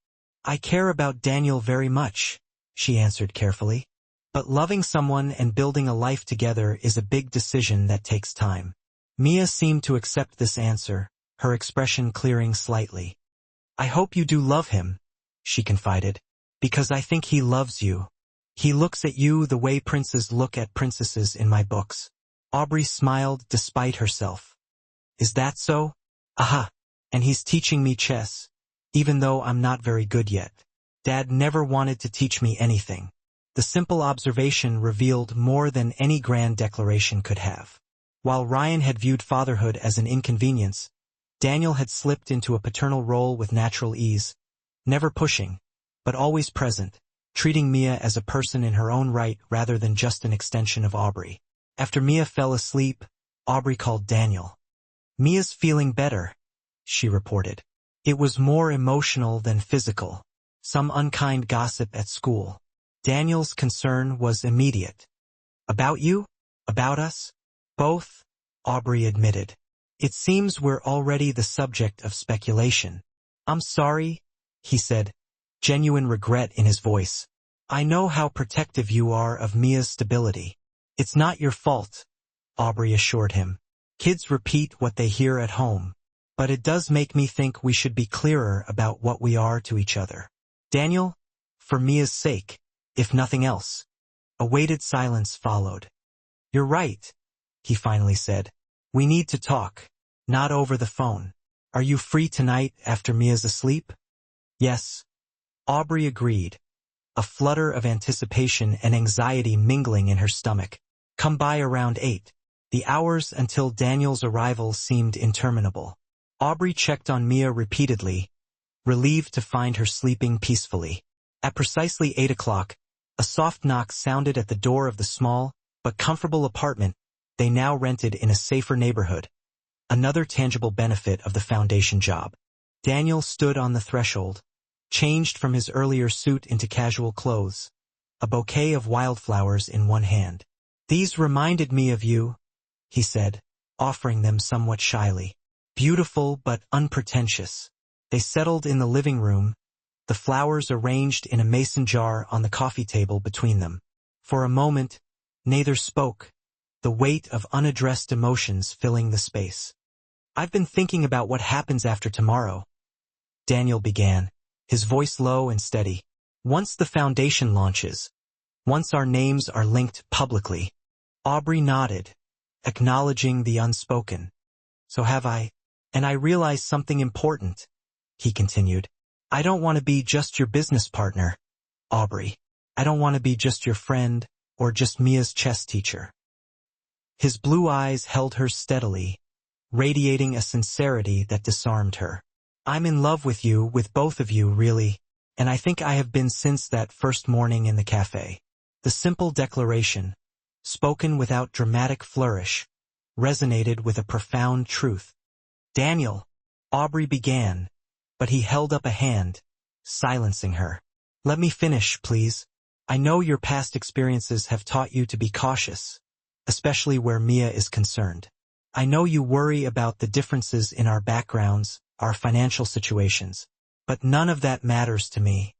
"I care about Daniel very much," she answered carefully. "But loving someone and building a life together is a big decision that takes time." Mia seemed to accept this answer, her expression clearing slightly. "I hope you do love him," she confided, "because I think he loves you. He looks at you the way princes look at princesses in my books." Aubrey smiled despite herself. "Is that so? Aha! And he's teaching me chess, even though I'm not very good yet. Dad never wanted to teach me anything." The simple observation revealed more than any grand declaration could have. While Ryan had viewed fatherhood as an inconvenience, Daniel had slipped into a paternal role with natural ease, never pushing, but always present, treating Mia as a person in her own right rather than just an extension of Aubrey. After Mia fell asleep, Aubrey called Daniel. "Mia's feeling better," she reported. "It was more emotional than physical. Some unkind gossip at school." Daniel's concern was immediate. "About you? About us?" "Both," Aubrey admitted. "It seems we're already the subject of speculation." "I'm sorry," he said, genuine regret in his voice. "I know how protective you are of Mia's stability." "It's not your fault," Aubrey assured him. "Kids repeat what they hear at home. But it does make me think we should be clearer about what we are to each other. Daniel, for Mia's sake, if nothing else." A weighted silence followed. "You're right," he finally said. "We need to talk, not over the phone. Are you free tonight after Mia's asleep?" "Yes," Aubrey agreed, a flutter of anticipation and anxiety mingling in her stomach. "Come by around 8. The hours until Daniel's arrival seemed interminable. Aubrey checked on Mia repeatedly, relieved to find her sleeping peacefully. At precisely 8 o'clock, a soft knock sounded at the door of the small but comfortable apartment they now rented in a safer neighborhood, another tangible benefit of the foundation job. Daniel stood on the threshold, changed from his earlier suit into casual clothes, a bouquet of wildflowers in one hand. "These reminded me of you," he said, offering them somewhat shyly. "Beautiful but unpretentious." They settled in the living room, the flowers arranged in a mason jar on the coffee table between them. For a moment, neither spoke, the weight of unaddressed emotions filling the space. "I've been thinking about what happens after tomorrow," Daniel began, his voice low and steady. "Once the foundation launches, once our names are linked publicly." Aubrey nodded, acknowledging the unspoken. "So have I. And I realize something important," he continued. "I don't want to be just your business partner, Aubrey. I don't want to be just your friend or just Mia's chess teacher." His blue eyes held hers steadily, radiating a sincerity that disarmed her. "I'm in love with you, with both of you, really, and I think I have been since that first morning in the cafe." The simple declaration, spoken without dramatic flourish, resonated with a profound truth. "Daniel," Aubrey began, but he held up a hand, silencing her. "Let me finish, please. I know your past experiences have taught you to be cautious, especially where Mia is concerned. I know you worry about the differences in our backgrounds, our financial situations, but none of that matters to me.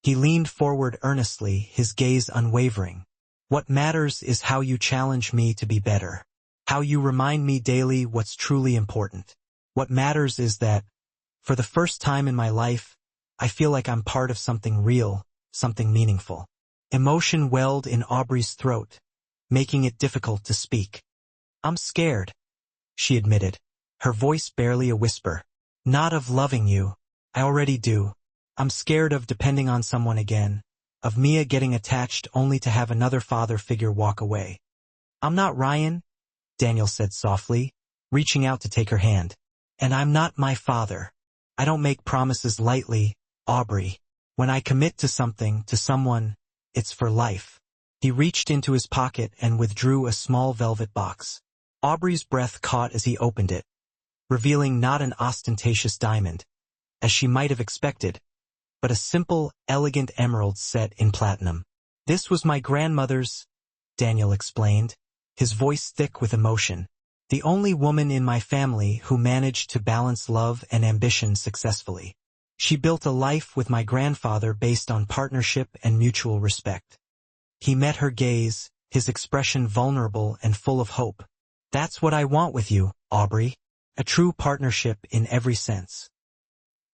He leaned forward earnestly, his gaze unwavering. What matters is how you challenge me to be better. How you remind me daily what's truly important. What matters is that, for the first time in my life, I feel like I'm part of something real, something meaningful. Emotion welled in Aubrey's throat, making it difficult to speak. I'm scared, she admitted, her voice barely a whisper. Not of loving you. I already do. I'm scared of depending on someone again, of Mia getting attached only to have another father figure walk away. I'm not Ryan, Daniel said softly, reaching out to take her hand. And I'm not my father. I don't make promises lightly, Aubrey. When I commit to something, to someone, it's for life. He reached into his pocket and withdrew a small velvet box. Aubrey's breath caught as he opened it, revealing not an ostentatious diamond, as she might have expected, but a simple, elegant emerald set in platinum. This was my grandmother's, Daniel explained, his voice thick with emotion. The only woman in my family who managed to balance love and ambition successfully. She built a life with my grandfather based on partnership and mutual respect. He met her gaze, his expression vulnerable and full of hope. That's what I want with you, Aubrey. A true partnership in every sense.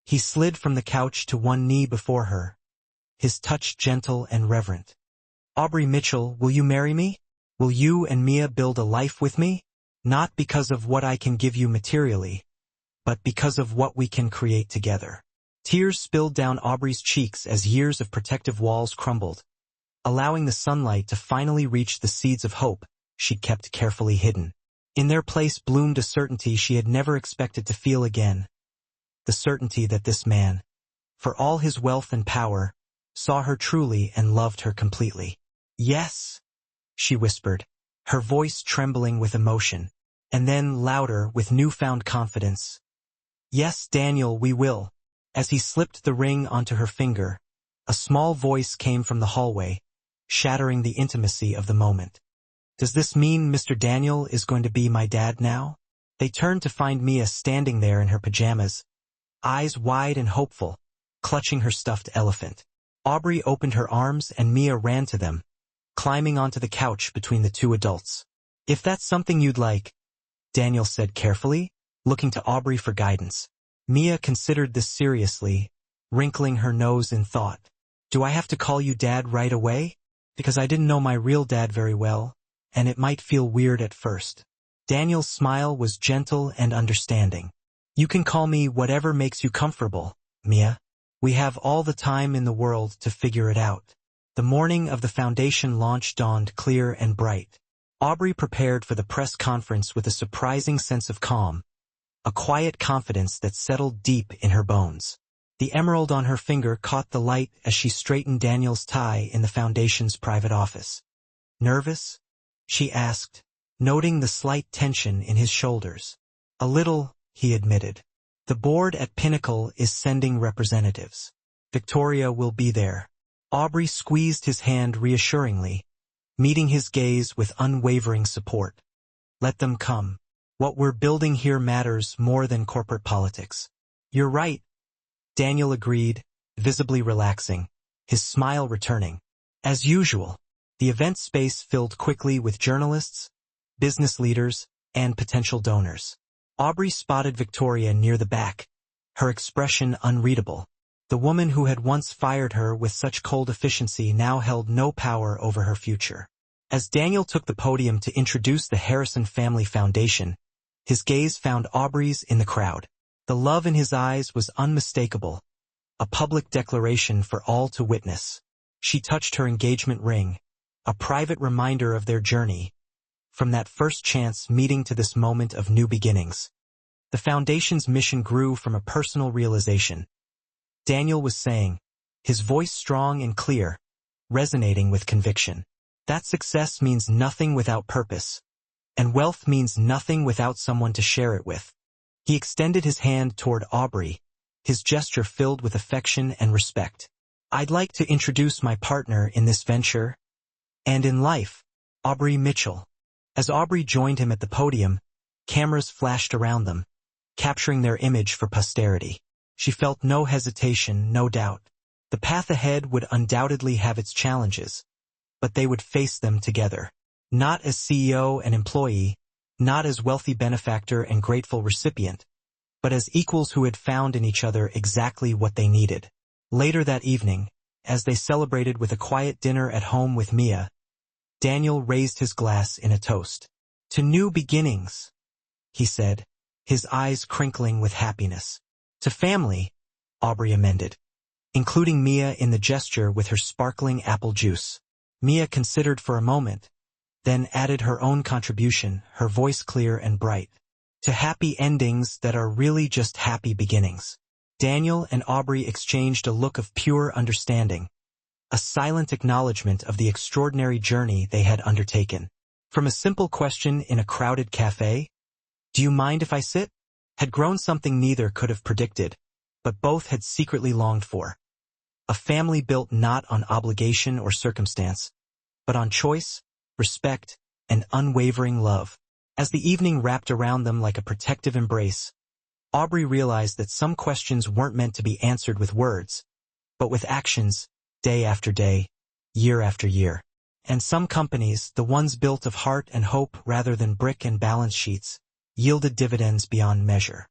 He slid from the couch to one knee before her, his touch gentle and reverent. Aubrey Mitchell, will you marry me? Will you and Mia build a life with me? Not because of what I can give you materially, but because of what we can create together. Tears spilled down Aubrey's cheeks as years of protective walls crumbled, allowing the sunlight to finally reach the seeds of hope she'd kept carefully hidden. In their place bloomed a certainty she had never expected to feel again. The certainty that this man, for all his wealth and power, saw her truly and loved her completely. Yes, she whispered, her voice trembling with emotion, and then louder with newfound confidence. Yes, Daniel, we will. As he slipped the ring onto her finger, a small voice came from the hallway, shattering the intimacy of the moment. Does this mean Mr. Daniel is going to be my dad now? They turned to find Mia standing there in her pajamas, eyes wide and hopeful, clutching her stuffed elephant. Aubrey opened her arms and Mia ran to them, climbing onto the couch between the two adults. If that's something you'd like, Daniel said carefully, looking to Aubrey for guidance. Mia considered this seriously, wrinkling her nose in thought. Do I have to call you Dad right away? Because I didn't know my real dad very well, and it might feel weird at first. Daniel's smile was gentle and understanding. You can call me whatever makes you comfortable, Mia. We have all the time in the world to figure it out. The morning of the foundation launch dawned clear and bright. Aubrey prepared for the press conference with a surprising sense of calm, a quiet confidence that settled deep in her bones. The emerald on her finger caught the light as she straightened Daniel's tie in the foundation's private office. Nervous? She asked, noting the slight tension in his shoulders. A little, he admitted. The board at Pinnacle is sending representatives. Victoria will be there. Aubrey squeezed his hand reassuringly, meeting his gaze with unwavering support. Let them come. What we're building here matters more than corporate politics. You're right, Daniel agreed, visibly relaxing, his smile returning. As usual, the event space filled quickly with journalists, business leaders, and potential donors. Aubrey spotted Victoria near the back, her expression unreadable. The woman who had once fired her with such cold efficiency now held no power over her future. As Daniel took the podium to introduce the Harrison Family Foundation, his gaze found Aubrey's in the crowd. The love in his eyes was unmistakable, a public declaration for all to witness. She touched her engagement ring, a private reminder of their journey, from that first chance meeting to this moment of new beginnings. The foundation's mission grew from a personal realization. Daniel was saying, his voice strong and clear, resonating with conviction. That success means nothing without purpose, and wealth means nothing without someone to share it with. He extended his hand toward Aubrey, his gesture filled with affection and respect. I'd like to introduce my partner in this venture, and in life, Aubrey Mitchell. As Aubrey joined him at the podium, cameras flashed around them, capturing their image for posterity. She felt no hesitation, no doubt. The path ahead would undoubtedly have its challenges, but they would face them together. Not as CEO and employee, not as wealthy benefactor and grateful recipient, but as equals who had found in each other exactly what they needed. Later that evening, as they celebrated with a quiet dinner at home with Mia, Daniel raised his glass in a toast. "To new beginnings," he said, his eyes crinkling with happiness. "To family," Aubrey amended, including Mia in the gesture with her sparkling apple juice. Mia considered for a moment, then added her own contribution, her voice clear and bright. "To happy endings that are really just happy beginnings." Daniel and Aubrey exchanged a look of pure understanding, a silent acknowledgement of the extraordinary journey they had undertaken. From a simple question in a crowded cafe, "Do you mind if I sit?" had grown something neither could have predicted, but both had secretly longed for. A family built not on obligation or circumstance, but on choice, respect, and unwavering love. As the evening wrapped around them like a protective embrace, Aubrey realized that some questions weren't meant to be answered with words, but with actions, day after day, year after year. And some companies, the ones built of heart and hope rather than brick and balance sheets, yielded dividends beyond measure.